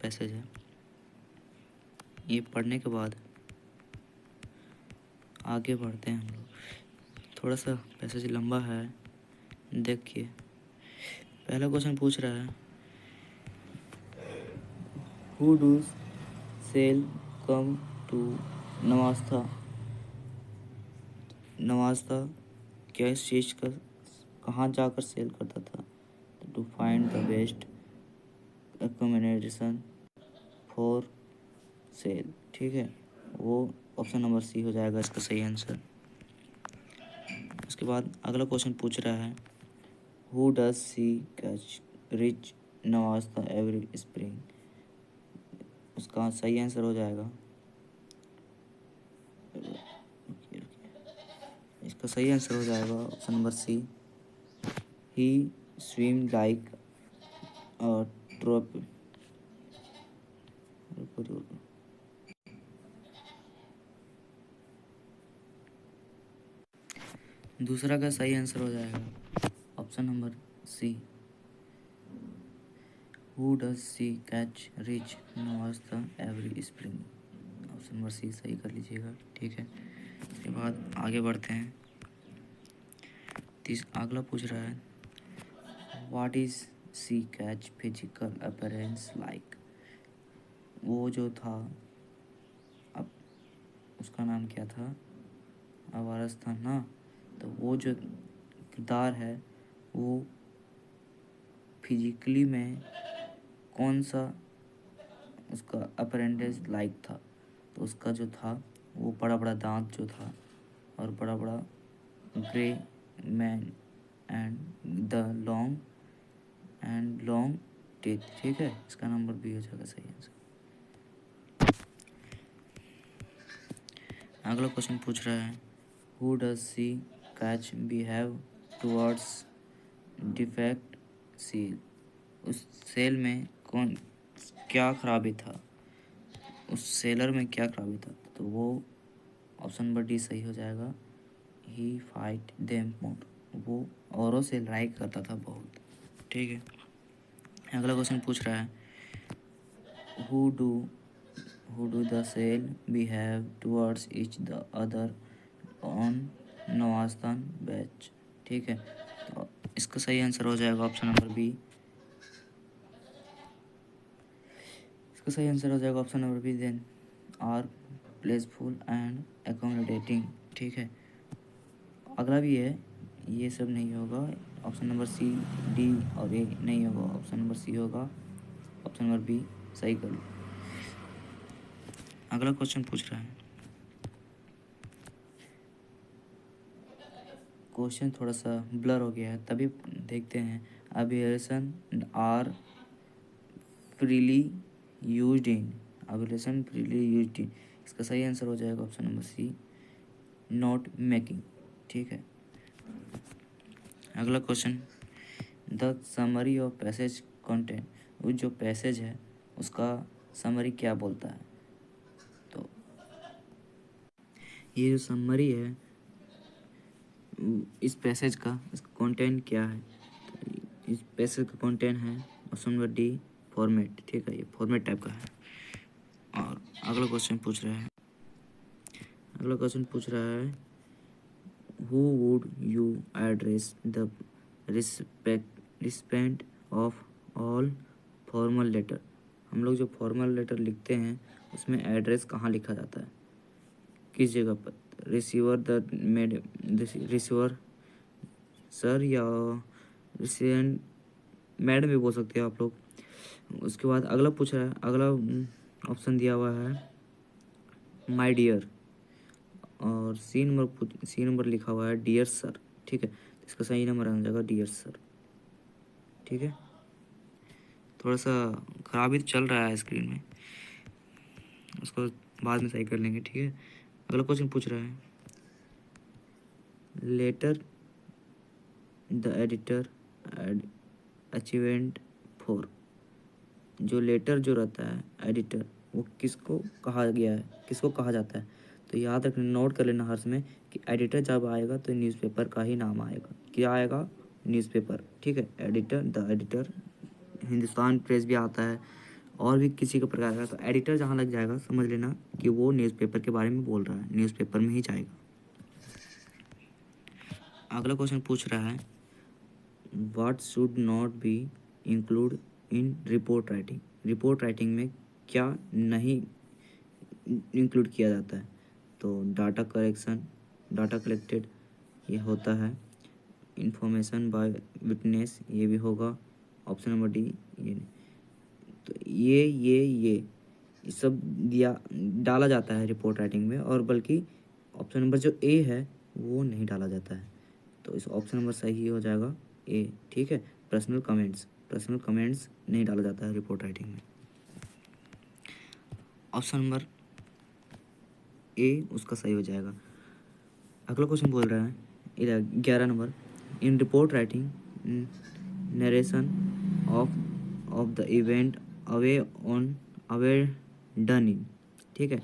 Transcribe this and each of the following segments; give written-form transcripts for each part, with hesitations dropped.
Passage है। ये पढ़ने के बाद आगे बढ़ते हैं हम लोग। थोड़ा सा पैसेज लंबा है, देखिए। पहला क्वेश्चन पूछ रहा है, who do seal come to नवास्ता। नवास्ता क्या इस चीज़ का कहाँ जाकर सेल करता था? To find the best accommodation for sale. ठीक है, वो ऑप्शन नंबर सी हो जाएगा इसका सही आंसर। उसके बाद अगला क्वेश्चन पूछ रहा है, who does she catch rich नवास्ता एवरी स्प्रिंग। उसका सही आंसर हो जाएगा, इसका सही आंसर हो जाएगा option number C, he swim like trope. दूसरा का सही आंसर हो जाएगा option number C, who does she catch rich नवास्ता every spring. Option number C सही कर लीजिएगा। ठीक है, उसके बाद आगे बढ़ते हैं। अगला पूछ रहा है, what is see catch physical appearance like. वो जो था, अब उसका नाम क्या था, आवारस था ना, तो वो जो किरदार है वो फिजिकली में कौन सा उसका अपरेंटेज लाइक था। तो उसका जो था वो बड़ा बड़ा दांत जो था और बड़ा बड़ा grey man and the long teeth. ठीक है, इसका नंबर बी हो जाएगा सही आंसर। अगला क्वेश्चन पूछ रहा है, who does she catch behave towards defect seal. उस सेल में क्या खराबी था, उस सेलर में क्या खराबी था। तो वो ऑप्शन नंबर डी सही हो जाएगा, ही फाइट देम मोर। वो औरों से लड़ाई करता था बहुत। ठीक है, अगला क्वेश्चन पूछ रहा है, who do the seal behave towards each the other on नवास्तान बैच। ठीक है, तो इसका सही आंसर हो जाएगा ऑप्शन नंबर बी। इसका सही आंसर हो जाएगा option number B, then are peaceful and accommodating. ठीक है, अगला भी है, ये सब नहीं होगा। ऑप्शन नंबर सी, डी और ए नहीं होगा, ऑप्शन नंबर सी होगा। ऑप्शन नंबर बी सही कर लो। अगला क्वेश्चन पूछ रहा है, क्वेश्चन थोड़ा सा ब्लर हो गया है तभी देखते हैं। Abbreviations are freely used in. Abbreviations freely used in, इसका सही आंसर हो जाएगा option number C, note making. ठीक है, अगला question, the summary of passage content. वो जो पैसेज है उसका समरी क्या बोलता है। तो ये जो समरी है इस पैसेज का, इसका कंटेंट क्या है। तो इस पैसेज का कंटेंट है ऑप्शन नंबर डी, फॉर्मेट। ठीक है, ये फॉर्मेट टाइप का है। और अगला क्वेश्चन पूछ रहा है, who would you address the respect of all formal letter. हम लोग जो फॉर्मल लेटर लिखते हैं उसमें एड्रेस कहाँ लिखा जाता है, किस जगह पर। रिसीवर सर या रिसीवेंट मैडम भी बोल सकते हैं आप लोग। उसके बाद अगला पूछ रहा है, अगला ऑप्शन दिया हुआ है माय डियर, और सी नंबर लिखा हुआ है डियर सर। ठीक है, इसका सही नंबर आ जाएगा डियर सर। ठीक है, थोड़ा सा खराबी तो चल रहा है स्क्रीन में, उसको बाद में सही कर लेंगे। ठीक है, अगला क्वेश्चन पूछ रहा है, letter the editor achievement for. जो लेटर जो रहता है एडिटर, वो किसको कहा गया है, किसको कहा जाता है। तो याद रखना, नोट कर लेना हर्ष में कि एडिटर जब आएगा तो न्यूज़पेपर का ही नाम आएगा। क्या आएगा, न्यूज़पेपर। ठीक है, editor the editor, Hindustan press भी आता है और भी किसी का प्रकार का, तो एडिटर जहाँ लग जाएगा समझ लेना कि वो न्यूज़पेपर के बारे में बोल रहा है, न्यूज़पेपर में ही जाएगा। अगला क्वेश्चन पूछ रहा है what should not be include in report writing. Report writing में क्या नहीं इंक्लूड किया जाता है? तो डाटा करेक्शन, डाटा कलेक्टेड ये होता है, इंफॉर्मेशन बाय विटनेस ये भी होगा, ऑप्शन नंबर डी ये नहीं। तो ये सब दिया डाला जाता है रिपोर्ट राइटिंग में, और बल्कि ऑप्शन नंबर जो ए है वो नहीं डाला जाता है। तो इस ऑप्शन नंबर सही हो जाएगा ए, ठीक है। पर्सनल कमेंट्स नहीं डाला जाता है रिपोर्ट राइटिंग में। ऑप्शन नंबर ए उसका सही हो जाएगा। अगला क्वेश्चन बोल रहा है 11 number, in report writing narration of the event away done in, ठीक है।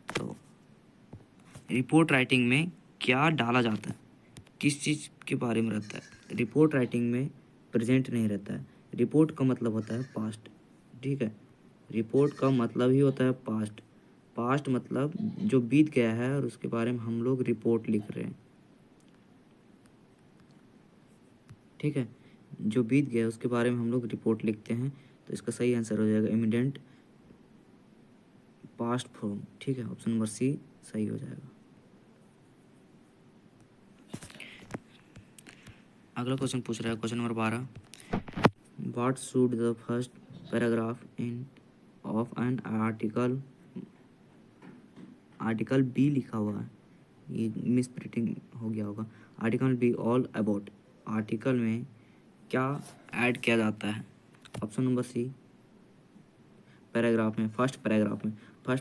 तो रिपोर्ट राइटिंग में क्या डाला जाता है, किस चीज़ के बारे में रहता है? रिपोर्ट राइटिंग में प्रेजेंट नहीं रहता है। रिपोर्ट का मतलब होता है पास्ट, ठीक है। रिपोर्ट का मतलब ही होता है पास्ट। पास्ट मतलब जो बीत गया है और उसके बारे में हम लोग रिपोर्ट लिख रहे हैं, ठीक है। जो बीत गया उसके बारे में हम लोग रिपोर्ट लिखते हैं। तो इसका सही आंसर हो जाएगा इमीडिएट पास्ट फॉर्म, ठीक है। ऑप्शन नंबर सी सही हो जाएगा। अगला क्वेश्चन पूछ रहा है question number 12, what should the first paragraph in of an article be लिखा हुआ है, ये मिस प्रिंटिंग हो गया होगा। Article be all about, article में क्या ऐड किया जाता है? ऑप्शन नंबर सी पैराग्राफ में, फर्स्ट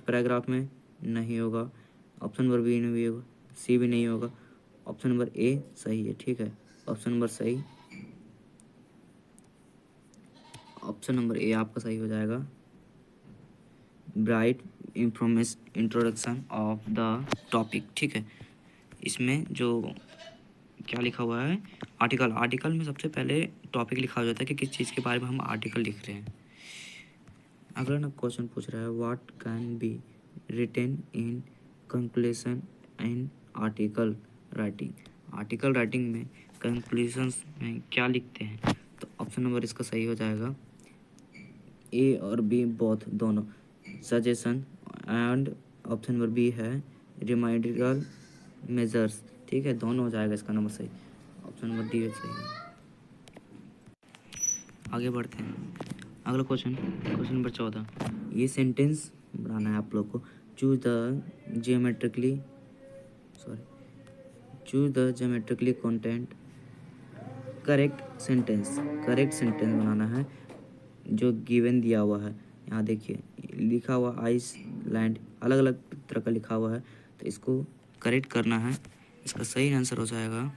पैराग्राफ में नहीं होगा। ऑप्शन नंबर बी नहीं होगा, सी भी नहीं होगा। ऑप्शन नंबर ए सही है, ठीक है। ऑप्शन नंबर सही, ऑप्शन नंबर ए आपका सही हो जाएगा, bright introduction of the topic, ठीक है। इसमें जो क्या लिखा हुआ है, आर्टिकल में सबसे पहले टॉपिक लिखा हो जाता है कि किस चीज़ के बारे में हम आर्टिकल लिख रहे हैं। अगला ना क्वेश्चन पूछ रहा है what can be written in conclusion in article writing. Article writing में कंक्लूजन्स में क्या लिखते हैं? तो ऑप्शन नंबर इसका सही हो जाएगा ए और बी बोथ, दोनों। Suggestion and option number B है रिमाइंडरल मेजर्स, ठीक है। दोनों हो जाएगा इसका नंबर सही, ऑप्शन नंबर डी सही है। आगे बढ़ते हैं। अगला क्वेश्चन नंबर 14, ये सेंटेंस बनाना है आप लोग को। Choose the grammatically content correct sentence बनाना है जो गिवन दिया हुआ है। यहाँ देखिए लिखा हुआ आइसलैंड, अलग अलग तरह का लिखा हुआ है, तो इसको करेक्ट करना है। इसका सही आंसर हो जाएगा